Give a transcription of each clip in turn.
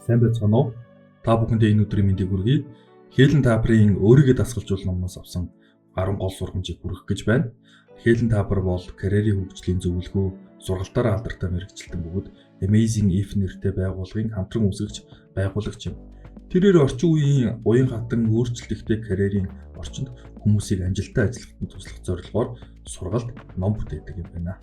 Сайн байцгаана уу? Та бүхэндээ энэ өдрийн мэндийг хүргэе. Хээлэн таапрын өөрийгөө дасгалжуул номноос авсан 10 гол сургамжийг хүргэх гэж байна. Хээлэн таапар бол карьерийн хөгжлийн зөвлөгөө, сургалтаараа алдартай мэргэжилтэн бөгөөд Amazing If нэртэй байгууллагын хамтран үүсгэж байгуулагч юм. Тэрээр орчин үеийн уян хатан өөрчлөлттэй карьерийн орчинд хүмүүсийг амжилттай ажиллахад туслах зорилгоор сургалт, ном бүтээдэг юм байна.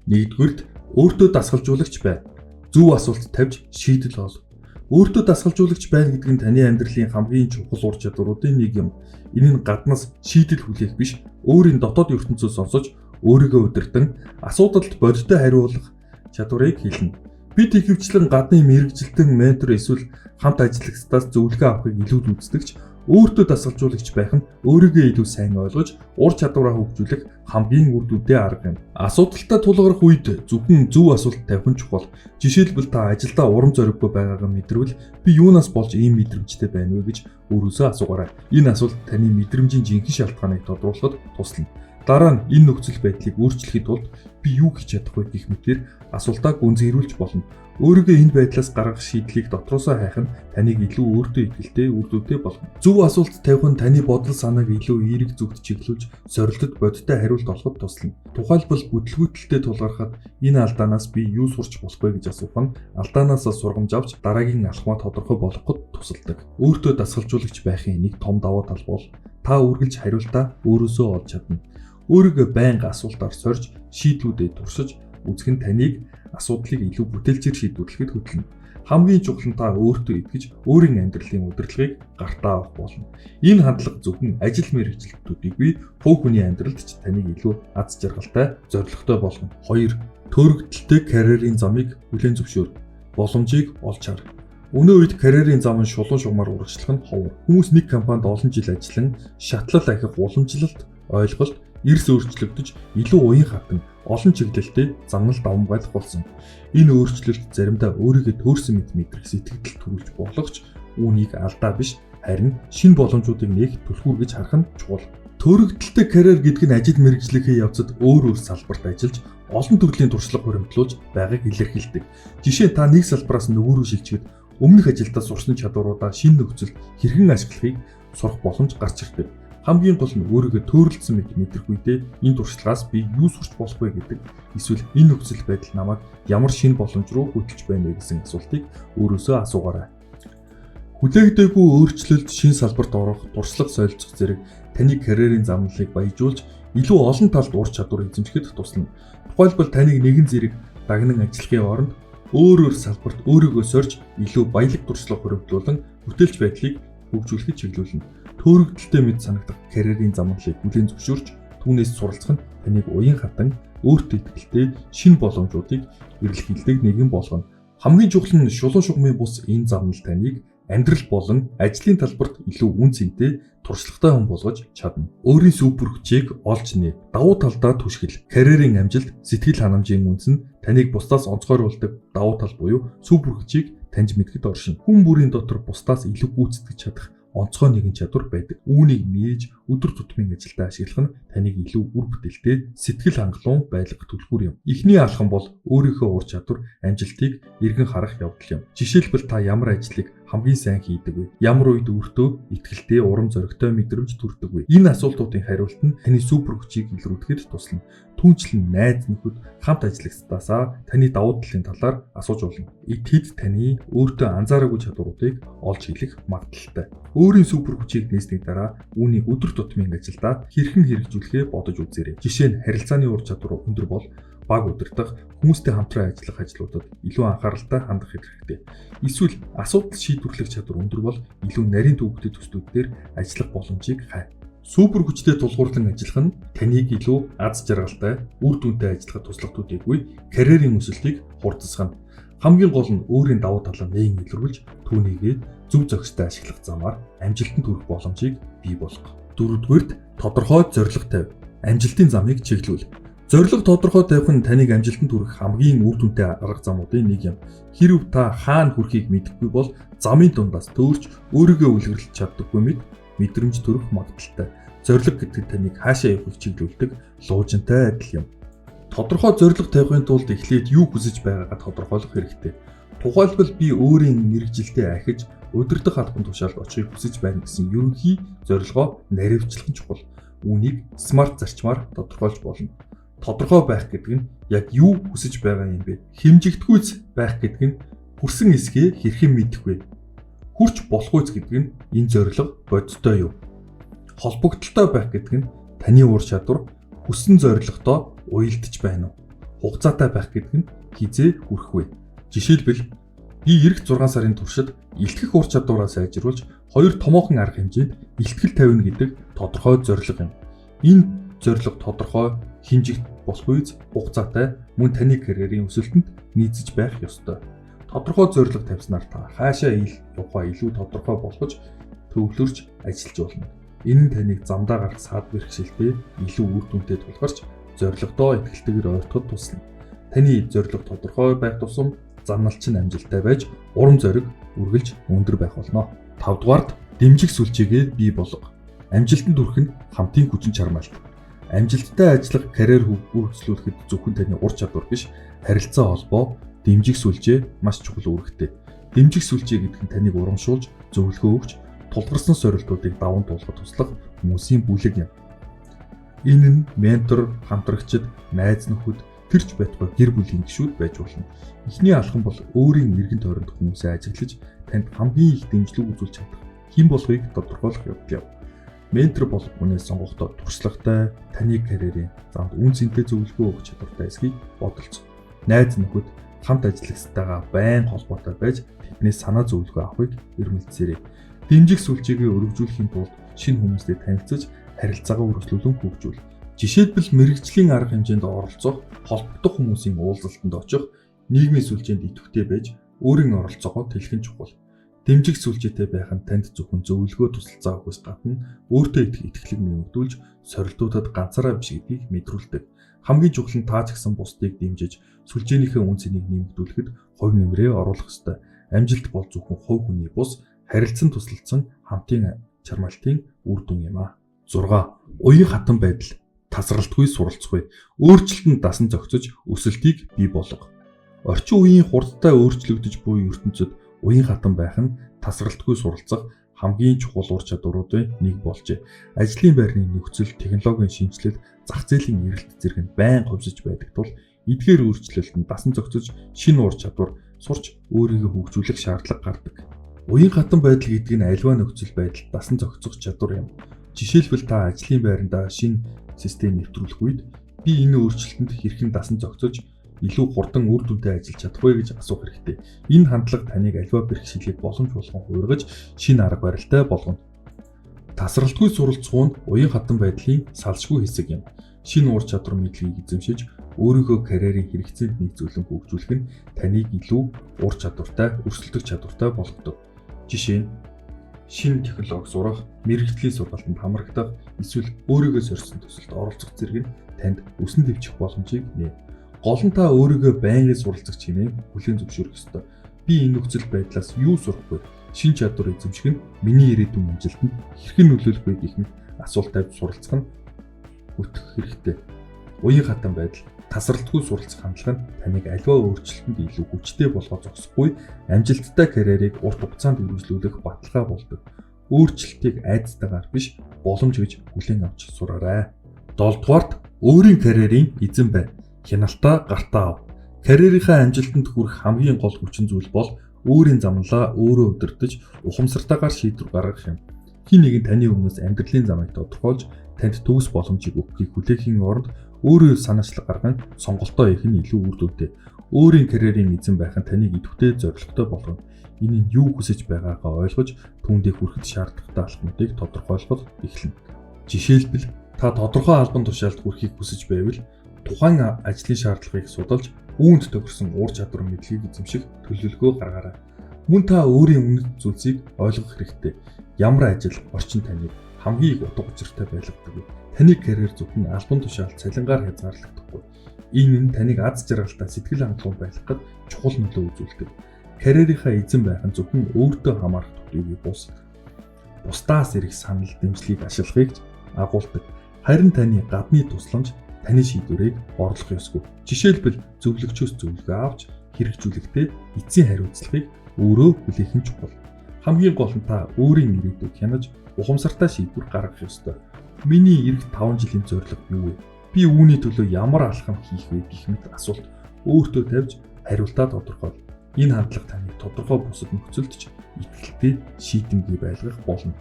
Нэгдүгürt өөртөө дасгалжуулагч бай. Зөв асуулт тавьж шийдэл ол. Өөртөө дасгалжуулагч байна гэдэг нь таны амьдралын хамгийн чухал ур чадваруудын нэг юм. Энэ нь гаднаас шийдэл хүлээх биш, өөрийн дотоод ертөнцөөс сонсож, өөрийгөө удирдан, асуудалд бодиттой хариулах чадварыг хэлнэ. Бид ихэвчлэн гадны мэргэжилтэн, ментор эсвэл хамт ажиллагчдаас зөвлөгөө авахыг илүү үздэгч, өөртөө дасгалжуулагч байх нь өөрийгөө илүү сайн ойлгож, ур чадвараа хөгжүүлэх хамгийн үр дүнтэй арга юм. Асуудалтай тулгарх үед зөвхөн зөв асуулт тавих нь чухал. Жишээлбэл та ажилдаа урам зориггүй байгаагаа мэдрвэл би юунаас болж ийм мэдрэмжтэй байна вэ гэж өөрөөсөө асуугаарай. Энэ асуулт таны мэдрэмжийн жинхэнэ шалтгааныг тодруулахад туслана. Дараа нь энэ нөхцөл байдлыг өөрчлөхийн тулд би юу хийж чадах вэ гэх мэтээр асуултаа гүнзгийрүүлж болно. Өөрийгөө энэ байдлаас гаргах шийдлийг дотроосоо хайх нь таныг илүү өөртөө итгэлтэй, үр дүнтэй болгоно. Зөв асуулт тавих нь таны бодол санааг илүү эерэг зүгт чиглүүлж, сорилтод бодиттой хариулт олоход туслана. Тухайлбал бүтлгүүтэлтэй тулгархад энэ алдаанаас би юу сурч болох вэ гэж асуух нь алдаанаас сургамж авч дараагийн алхмаа тодорхой болгоход тусалдаг. Өөртөө дасгалжуулагч байхын нэг том давуу тал бол та үргэлж хариултаа өөрөөсөө олж чадна. Өөрийгөө байнга асуултаар сорж, шийдлүүдэд туршиж үзэх нь таныг асуудлыг илүү бүтээлчээр шийдвэрлэхэд хөтлөнө. Хамгийн чухал нь та өөртөө итгэж, өөрийн амьдралын удирдлагыг гартаа авах болно. Энэ хандлага зөвхөн ажил мэргэжилтүүдийг бий, хувь хүний амьдралд ч таныг илүү аз жаргалтай, зорилготой болгоно. 2. Төрөгдөлтэй карьерийн замыг хүлээн зөвшөөр. Боломжийг олж хар. Өнөө үед карьерийн зам нь шулуун шугамар урагшлах нь ховор. Хүмүүс нэг компанид олон жил ажиллан, шатлал ахих уламжлалт, ойлголт, эрс өөрчлөгдөж, илүү уян хатан, олон чиглэлтэй замнал давмгайлах болсон. Энэ өөрчлөлт заримдаа өөрийгөө төөрсөн мэт мэдрэх сэтгэл төрүүлж болохч үүнийг алдаа биш, харин шинэ боломжуудыг нээх түлхүүр гэж харах нь чухал. Төрөгдөлтэй карьер гэдэг нь ажил мэргэжлийн явцад өөр салбарт ажиллаж, олон төрлийн туршлага хуримтлуулж байгааг илэрхийлдэг. Жишээ нь та нэг салбараас нөгөө рүү шилжихэд өмнөх ажилдаа сурсан чадваруудаа шинэ нөхцөлд хэрхэн ашиглахыг сурах боломж гарч ирдэг. Хамгийн гол нь өөрийгөө төөрөлдсөн мэт мэдрэх үедээ энэ туршлагаас би юу сурч болох вэ гэдэг эсвэл энэ нөхцөл байдал намайг ямар шинэ боломж руу хөтлөж байна вэ гэсэн асуултыг өөрөөсөө асуугаарай. Хүлээгдээгүй өөрчлөлт, шинэ салбарт орох, туршлага солилцох зэрэг таны карьерийн замналыг баяжуулж илүү олон талд ур чадвар эзэмшихэд туслана. Тухайлбал таныг нэгэн зэрэг дагнан ажиллахын оронд өөр салбарт өөрийгөө сорж илүү баялаг туршлага хуримтлуулан бүтээлч байдлыг хөгжүүлэхэд чиглүүлнэ. Төөрөгдөлтэй мэд санагдах карьерийн замналыг бүлээн зөвшөөрч түүнээс суралцах нь таныг уян хатан, өөртөө итгэлтэй шинэ боломжуудыг эрэлхийлдэг нэгэн болгоно. Хамгийн чухал нь шулуун шугамын бус энэ замнал таныг амьдрал болон ажлын талбарт илүү үн цэнтэй, туршлагатай хүн болгож чадна. Өөрийн супер хүчийг олж нээ. Давуу талдаа түшгэл, карьерийн амжилт, сэтгэл ханамжийн үнс нь таныг бусдаас онцгойруулдаг давуу тал буюу супер хүчийг таньж мэдхэд оршин. Хүн бүрийн дотор бусдаас илүү гүйцэтгэж чадах онцгой нэгэн чадвар байдаг. Үүнийг нээж өдөр тутмын ажилдаа ашиглах нь таныг илүү үр бүтээлтэй, сэтгэл хангалуун байлгах түлхүүр юм. Эхний алхам бол өөрийнхөө ур чадвар, амжилтыг эргэн харах явдал юм. Жишээлбэл та ямар ажлыг хамгийн сайн хийдэг вэ? Ямар үед өөртөө итгэлтэй, урам зоригтой мэдрэмж төрдөг вэ? Энэ асуултуудын хариулт нь таны супер хүчийг илрүүлэхэд туслана. Түүнчлэн найз нөхөд, хамт ажиллагчдаасаа таны давуу талын талаар асууж болно. Тэд таны өөртөө анзаараагүй чадваруудыг олж хэлэх магадaltaй. Өөрийн супер хүчийг нээсний дараа үүнийг өдөр тутмын ажилдаа хэрхэн хэрэгжүүлэхээ бодож үзээрэй. Жишээ нь харилцааны ур чадвар өндөр бол баг удирдах, хүмүүстэй хамтран ажиллах ажлуудад илүү анхааралтай хандах хэрэгтэй. Эсвэл асуудал шийдвэрлэх чадвар өндөр бол илүү нарийн төвөгтэй төслүүд дээр ажиллах боломжийг хай. Супер хүчтэй тулгуурлан ажиллах нь таныг илүү аз жаргалтай, үр дүнтэй ажиллахад туслах төдийгүй карьерийн өсөлтийг хурдсгана. Хамгийн гол нь өөрийн давуу талаа нээн илрүүлж түүнийгээ зөв зохистой ашиглах замаар амжилтанд хүрэх боломжийг бий болгох. 4-р тодорхой зорилго тавь. Амжилтын замыг чиглүүл. Зорилго тодорхой тавих нь таныг амжилтанд хүрэх хамгийн үр дүнтэй арга замуудын нэг юм. Хэрв та хаана хүрэхийг мэдэхгүй бол замын дундаас төөрч өөрийгөө үлгэрлэж чаддаггүй мэд мэдрэмж төрөх магадaltaй. Зорилго гэдэг таныг хаашаа явахыг чиглүүлдэг луужинтай адил юм. Тодорхой зорилго тавихын тулд эхлээд юу хүсэж байгаагаа тодорхойлох хэрэгтэй. Тухайлбал би өөрийн мэргэжилтэд ахиж удирдах албан тушаалд очихыг хүсэж байна гэсэн ерөнхий зорилгоо наривчлах нь чухал. Үүнийг смарт зарчмаар тодорхойлж болно. Тодорхой байх гэдэг нь яг юу хүсэж байгаа юм бэ? Хэмжигдэхүйц байх гэдэг нь хүрсэн эсгээ хэрхэн мэдэх вэ? Хүрч болох үйс гэдэг нь энэ зорилго бодиттой юу? Холбогдолтой байх гэдэг нь таны ур чадвар хүссэн зорилготой уялдаж байна уу? Хугацаатай байх гэдэг нь хизээ хүрэх вэ? Жишээлбэл би эх 6 сарын туршид илтгэх ур чадвараа сайжруулж 2 томоохон арга хэмжээнд илтгэл тавина гэдэг тодорхой зорилго юм. Энэ зорилго тодорхой хэмжигт болох үйс хугацаатай мөн таны карьерийн өсөлтөнд нийцэж байх ёстой. Тодорхой зорилго тавьснаар та хаашаа явахаа илүү тодорхой болгож төвлөрч ажиллаж болно. Энэ нь таныг замдаа гарах саад бэрхшээлтэй илүү үр дүнтэй тулгарч зорилгодоо итгэлтэйгээр ойртоход тусна. Таны зорилго тодорхой байх тусам замналч нь амжилттай байж урам зориг үргэлж өндөр байх болно. 5 дугаард дэмжих сүлжээгээ бий болго. Амжилтанд хүрэх нь хамтын хүчин чармаалт. Амжилттай ажиллах карьер үргэлжлүүлэхэд зөвхөн таны ур чадвар биш, харилцаа холбоо, дэмжих сүлжээ маш чухал үүрэгтэй. Дэмжих сүлжээ гэдэг нь таныг урамшуулж, зөвлөгөө өгч, тулгарсан сорилтуудыг даван туулахад туслах хүмүүсийн бүлэг юм. Энэ нь ментор, хамтрагчид, найз нөхөд, тэрч байтугай гэр бүлийн гишүүд байж болно. Эхний алхам бол өөрийн эргэн тойронд хүмүүсээ ажиглаж, танд хамгийн их дэмжлэг үзүүлж чадах хэн болохыг тодорхойлох явдал. Ментор болох хүнээс сонгохдоо туршлагатай, таны карьерийн замд үн цэнтэй зөвлөгөө өгөх чадвартай эсхийг бодолцоо. Найз нөхөд, хамт ажиллагчтайгаа байн холбоотой байж тэднээс санаа зөвлөгөө авахыг эрмэлзээрэй. Дэмжих сүлжээгээ өргөжүүлэхийн тулд шинэ хүмүүстэй танилцаж, харилцаагаа үргэлжлүүлэн хөгжүүл. Жишээлбэл мэрэгжлийн арга хэмжээнд оролцох, холбогдох хүмүүсийн уулзалтанд очих, нийгмийн сүлжээнд идэвхтэй байж өөрийн оролцоогоо тэлхэн чухал. Дэмжих сүлжээтэй байх нь танд зөвхөн зөвлөгөө тусалцаа өгөхөөс гадна өөртөө итгэлэг нэмэгдүүлж, сорилтуудад ганцаараа биш гэдгийг мэдрүүлдэг. Хамгийн чухал нь та ч гэсэн бусдыг дэмжиж, сүлжээнийхээ үн цэнийг нэмэгдүүлэхэд хувь нэмрээ оруулах ёстой. Амжилт бол зөвхөн хувь хүний бус, харилцан тусалцсан хамтын чармаалтын үр дүн юм а. 6. Уян хатан байдал. Тасралтгүй суралцгүй. Өөрчлөлтөнд дасан зохицож, өсөлтийг бий болгох. Орчин үеийн хурдтай өөрчлөгдөж буй ертөнцид уян хатан байх нь тасралтгүй суралцах хамгийн чухал ур чадваруудын нэг болжээ. Ажлын байрны нөхцөл, технологийн шинжилэл, зах зээлийн эрэлт зэрэг нь байнга хувьсаж байдаг тул эдгээр өөрчлөлтөнд дасан зохицож шинэ ур чадвар сурч өөрийгөө хөгжүүлэх шаардлага гардаг. Уян хатан байдал гэдэг нь альва нөхцөл байдалд дасан зохицох чадвар юм. Жишээлбэл та ажлын байранда шинэ систем нэвтрүүлэх үед би энэ өөрчлөлтөнд хэрхэн дасан зохицож илүү хурдан үр дүнтэй ажиллаж чадах вэ гэж асуух хэрэгтэй. Энэ хандлага таныг альва бэрхшээлийг боломж болгон хуургаж шинэ арга барилтай болгоно. Тасралтгүй суралцах нь уян хатан байдлын салшгүй хэсэг юм. Шинэ ур чадвар мэдлэгийг эзэмшиж өөрийнхөө карьерийн хэрэгцээнд нийцүүлэн хөгжүүлэх нь таныг илүү ур чадвартай, өрсөлдөх чадвартай болгодог. Жишээ нь шинэ технологи сурах, мэрэгжлийн сургалтанд хамрагдах, эсвэл өөрийгөө сорьсон төсөлд оролцох зэрэг нь танд өсөн дэвчих боломжийг нээ. Гол нь та өөрийгөө байнгын суралцагч хэмээн хүлээн зөвшөөрөх ёстой. Би энэ нөхцөл байдлаас юу сурах вэ? Шинэ чадвар эзэмших нь миний ирээдүйн амжилтанд хэрхэн нөлөөлөх вэ гэх мэт асуулт тавьж суралцах нь хөтөх хэрэгтэй. Уян хатан байдал, тасралтгүй суралцах хандлага нь таныг аливаа өөрчлөлтөнд илүү хүчтэй болгож зогсохгүй, амжилттай карьерийг урт хугацаанд үргэлжлүүлэх баталгаа болдог. Өөрчлөлтийг айдастайгаар биш, боломж гэж хүлээн авч сураарай. 7 дугаарт өөрийн карьерийн эзэн бай. Хяналтаа гартаа ав. Карьерийнхаа амжилтанд хүрэх хамгийн гол хүчин зүйл бол өөрийн замналаа өөрөө удирдах, ухамсартайгаар шийдвэр гаргах юм. Хин нэгэн таны өмнөөс амьдралын замыг тодорхойлж, танд төгс боломжийг өгөхийг хүлээхийн оронд өөрөө санаачлаг гарган сонголтоо хийх нь илүү үр дүнтэй. Өөрийн карьерийн эзэн байх нь таныг идэвхтэй зорилготой болгоно. Энэ нь юу хүсэж байгаагаа ойлгож, түүндээ хүрэхэд шаардлагатай алхмуудыг тодорхойлоход эхэлнэ. Жишээлбэл та тодорхой албан тушаалд хүрэхийг хүсэж байвал тухайн ажлын шаардлагыг судалж, үүнд тохирсон ур чадвар мэдлэгийг эзэмших төлөвлөгөө гаргаарай. Мөн та өөрийн үнэт зүйлсийг ойлгох хэрэгтэй. Ямар ажил орчин таныг хамгийн их утга учиртай байлгадаг вэ? Таны карьер зөвхөн албан тушаалд цалингаар хязгаарлагдахгүй. Энэ нь таныг аз жаргалтай сэтгэл хангалуун байлгахад чухал нөлөө үзүүлдэг. Карьерийнхаа эзэн байх нь зөвхөн өөртөө хамаарах төдийгүй бусдаас ирэх санал дэмжлэгийг ашиглахыг агуулдаг. Харин таны гадны тусламж таны шийдвэрийг орлох ёсгүй. Жишээлбэл зөвлөгчөөс зөвлөгөө авч хэрэгжүүлэхдээ эцсийн хариуцлагыг өөрөө хүлээх нь чухал. Хамгийн гол нь та өөрийн ирээдүйг хянаж ухамсартай шийдвэр гаргах ёстой. Миний эх 5 жилийн зорилго юу вэ? Би үүний төлөө ямар алхам хийх вэ гэх мэт асуулт өөртөө тавьж хариултаа тодорхойл. Энэ хандлага таныг тодорхой бусад нөхцөлд ч итгэлтэй шийдэмгий байлгах болно.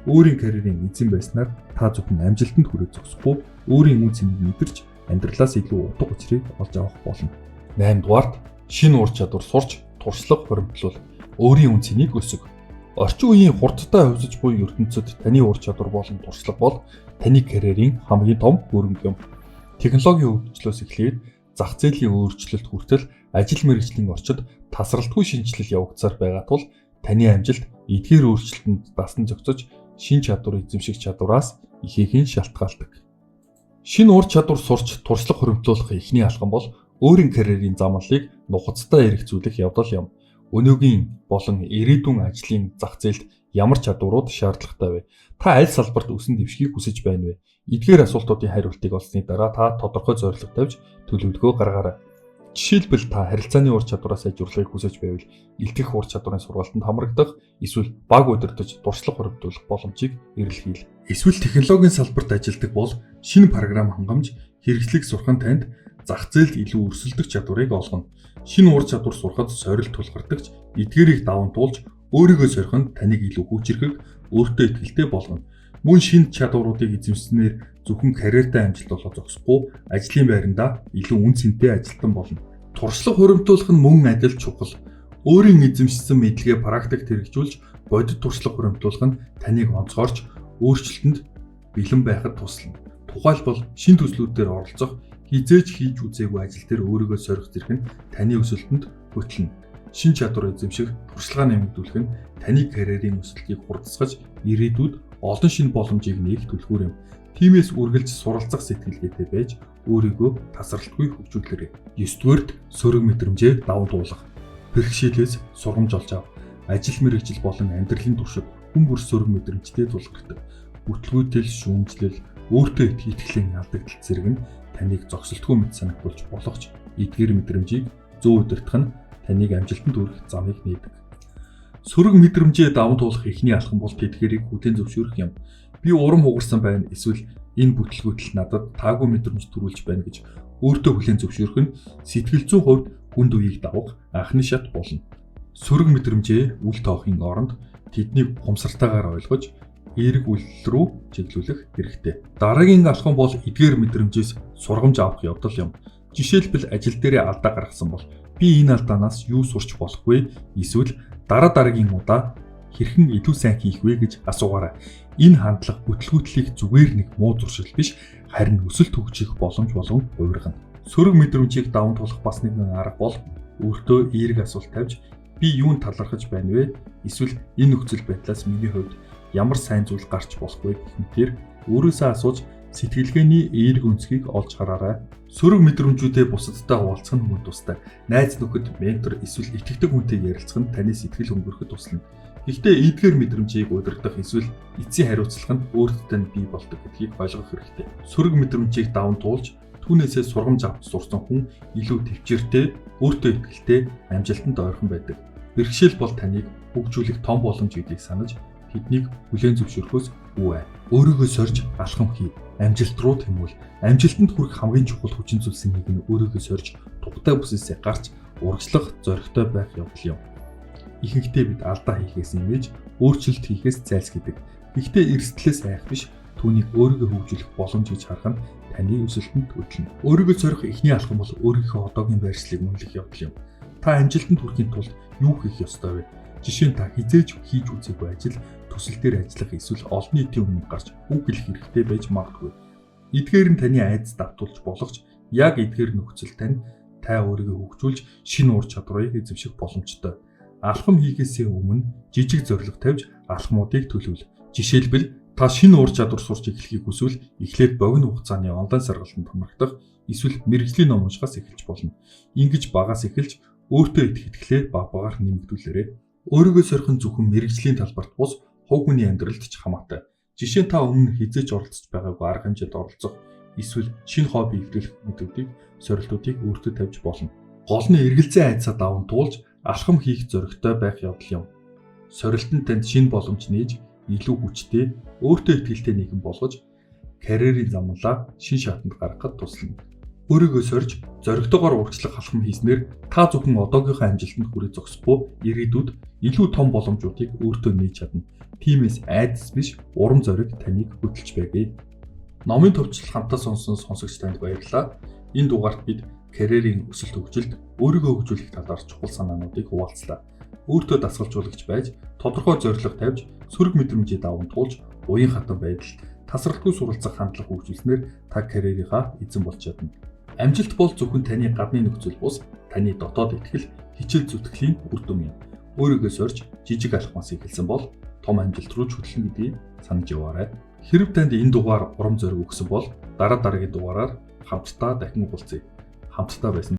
Өөрийн карьерийн эзэн байснаар та зөвхөн амжилтанд хүрэх зогсохгүй, өөрийн үн цэнийг мэдэрч амьдралаас илүү утга учирыг олж авах болно. 8 дугаарт шинэ ур чадвар сурч туршлага хуримтлуул. Өөрийн үн цэнийг өсөг. Орчин үеийн хурдтай хувьсаж буй ертөнцид таны ур чадвар болон туршлага бол таны карьерийн хамгийн том хөрөнгө юм. Технологийн хөгжлөөс эхлээд зах зээлийн өөрчлөлт хүртэл ажил мэргэжлийн орчинд тасралтгүй шинжилэл явагдсаар байгаа тул таны амжилт эдгээр өөрчлөлтөнд дасан зохицож шин чадвар эзэмших чадвараас ихээхэн шалтгаалдаг. Шинэ ур чадвар сурч туршлага хуримтлуулах эхний алхам бол өөрийн карьерийн замналыг нухацтай эргэцүүлэх явдал юм. Өнөөгийн болон ирээдүйн ажлын зах зээлд ямар чадварууд шаардлагатай вэ? Та аль салбарт өсөн дэвшихийг хүсэж байна вэ? Эдгээр асуултуудын хариултыг олсны дараа та тодорхой зорилго тавьж төлөвлөгөө гаргаарай. Жишээлбэл та харилцааны ур чадвараас сайжруулахыг хүсэж байвал илтгэх ур чадварын сургалтанд хамрагдах, эсвэл баг удирдах, туршлага хуримтлуулах боломжийг эрэлхийл. Эсвэл технологийн салбарт ажилладаг бол шинэ програм хангамж, хэрэгслийг сурах нь танд зах зээлд илүү өрсөлдөх чадварыг олгоно. Шинэ ур чадвар сурахад сорилт тулгардагч эдгээрийг даван туулж өөрийгөө сориход таныг илүү хүчрхэг, өөртөө итгэлтэй болгоно. Мөн шинэ чадваруудыг эзэмшснээр зөвхөн карьертай амжилт олох зогсохгүй, ажлын байрандаа илүү үн цэнтэй ажилтан болно. Туршлага хуримтлуулах нь мөн адил чухал. Өөрийн эзэмшсэн мэдлэгээ практикт хэрэгжүүлж, бодит туршлага хуримтлуулах нь таныг онцгорч, өөрчлөлтөнд бэлэн байхад туслана. Тухайлбал шинэ төслүүдээр оролцох, хизээж хийж үзээгүй ажил дээр өөрийгөө сорих зэрэг нь таны өсөлтөнд хөтлөнө. Шинэ чадвар эзэмших, туршлага нэмэгдүүлэх нь таны карьерийн өсөлтийг хурдсгаж, ирээдүйд олон шинэ боломжийг нээх түлхүүр юм. Тиймээс үргэлж суралцах сэтгэлгээтэй байж өөрийгөө тасралтгүй хөгжүүлээрэй. 9-р сөрөг мэдрэмжээ даван туулах. Бэрхшээлээс сургамж олж ав. Ажил мэргэжил болон амьдралын туршид хүн бүр сөрөг мэдрэмжтэй тулгардаг. Бүтлгүүтэл шүүмжлэл, өөртөө итгэлэн алдагдал зэрэг нь таныг зогсолтгүй мэт санагдуулж болохч эдгээр мэдрэмжийг зөв удирдах нь таныг амжилтанд хүрэх замыг нээдэг. Сөрөг мэдрэмжээ даван туулах эхний алхам бол тэдгээрийг хүлээн зөвшөөрөх юм. Би урам хугарсан байна, эсвэл энэ бүтлгүүтэл надад таагүй мэдрэмж төрүүлж байна гэж өөртөө хүлээн зөвшөөрөх нь сэтгэл зүйн хувьд хүнд үеийг давах анхны шат болно. Сөрөг мэдрэмжээ үл тоохын оронд тэднийг ухамсартайгаар ойлгож эерэг үйлдэл рүү чиглүүлэх хэрэгтэй. Дараагийн алхам бол эдгээр мэдрэмжээс сургамж авах явдал юм. Жишээлбэл ажил дээрээ алдаа гаргасан бол би энэ алдаанаас юу сурч болох вэ? Эсвэл дараагийн удаа хэрхэн илүү сайн хийх вэ гэж асуугаарай. Энэ хандлага бүтлгүүтлийг зүгээр нэг муу зуршил биш, харин өсөлт хөгжих боломж болгон хувиргана. Сөрөг мэдрэмжийг даван туулах бас нэгэн арга бол өөртөө эерэг асуулт тавьж би юунд талархаж байна вэ? Эсвэл энэ нөхцөл байдлаас миний хувьд ямар сайн зүйл гарч болох вэ гэх мэтээр өөрөөсөө асууж сэтгэлгээний эерэг өнцгийг олж хараарай. Сөрөг мэдрэмжүүдээ бусадтай хуваалцах нь мөн тустай. Найз нөхөд, ментор эсвэл итгэдэг хүнтэй ярилцах нь таны сэтгэл хөнгөрөхөд туслана. Гэхдээ эдгээр мэдрэмжийг удирдах эсвэл эцсийн хариуцлага нь өөртөө тань бий болдог гэдгийг ойлгох хэрэгтэй. Сөрөг мэдрэмжийг даван туулж түүнээсээ сургамж авч сурсан хүн илүү төвчээртэй, өөртөө итгэлтэй, амжилтанд ойрхон байдаг. Бэрхшээл бол таныг хөгжүүлэх том боломж гэдгийг санаж тэднийг хүлээн зөвшөөрөхөөс үгүй. Өөрийгөө сорж алхам хий. Амжилт руу тэмүүл. Амжилтанд хүрэх хамгийн чухал хүчин зүйлсийн нэг нь өөрийгөө сорж тугтай бүсээсээ гарч урагшлах зоригтой байх явдал юм. Ихэнхдээ бид алдаа хийхээс нэмж өөрчлөлт хийхээс зайлсхийдэг. Гэхдээ эрсдлээс айх биш, түүнийг өөрийгөө хөгжүүлэх боломж гэж харах нь таны өсөлтөнд хөтлөнө. Өөрийгөө сорих эхний алхам бол өөрийнхөө одоогийн байршлыг үнэлэх явдал юм. Та амжилтанд хүрэхийн тулд юу хийх ёстой вэ? Жишээ нь та хизээж хийж үзээгүй ажил, төсөл дээр ажиллах эсвэл олон нийтийн өмнө гарч үг хэлэх хэрэгтэй байж магадгүй. Эдгээр нь таны айдас давтуулж болохч яг эдгээр нөхцөл тань та өөрийгөө хөгжүүлж шинэ ур чадварыг эзэмших боломжтой. Алхам хийхээсээ өмнө жижиг зорилго тавьж алхмуудыг төлөвлө. Жишээлбэл та шинэ ур чадвар сурч эхлэхийг хүсвэл эхлээд богино хугацааны онлайн сургалтанд хамрагдах эсвэл мэргэжлийн ном уншихаас эхэлж болно. Ингэж багаас эхэлж өөртөө идэх итгэлээ баг багаар нэмэгдүүлээрэй. Өөрийгөө сорих нь зөвхөн мэргэжлийн талбарт бус хувь хүний амьдралд ч хамаатай. Жишээ нь та өмнө хизээж оролцож байгаагүй арга хэмжээнд оролцох, эсвэл шинэ хобби эвлэрэх méтодыг, сорилтуудыг өөртөө тавьж болно. Гол нь эргэлзээ айцаа даван туулж алхам хийх зоригтой байх явдал юм. Сорилт нь танд шинэ боломж нээж илүү хүчтэй, өөртөө итгэлтэй нийгэм болгож карьерийн замналаа шин шатанд гаргахад туслана. Өөрийгөө сорж, зоригтойгоор урагшлах алхам хийснээр та зөвхөн одоогийнхоо амжилтанд хүрэх зогсохгүй, ирээдүйд илүү том боломжуудыг өөртөө нээж чадна. Тиймээс айдас биш, урам зориг таныг хөдөлж байгий. Номын төвчлөл хамтаа сонссон сонсогч танд баярлалаа. Энэ дугаарт бид карьерийн өсөлт хөгжилд өөрийгөө хөгжүүлэх талаар чухал санаануудыг хуваалцлаа. Өөртөө дасгалжуулагч байж, тодорхой зорилго тавьж, сөрөг мэдрэмжийг даван туулж, уян хатан байдалд тасралтгүй суралцах хандлага хөгжүүлснээр та карьерийнхаа эзэн болж чадна. Амжилт бол зөвхөн таны гадны нөхцөл бус, таны дотоод итгэл, хичээл зүтгэлийн үр дүн юм. Өөрийгөө сорж, жижиг алхмаас эхэлсэн бол том амжилт руу чөлөөлнө гэдгийг санаж яваарай. Хэрэв танд энэ дугаар урам зориг өгсөн бол дараа дараагийн дугаараар хамтдаа дахин уулзъя. Хамтдаа байсан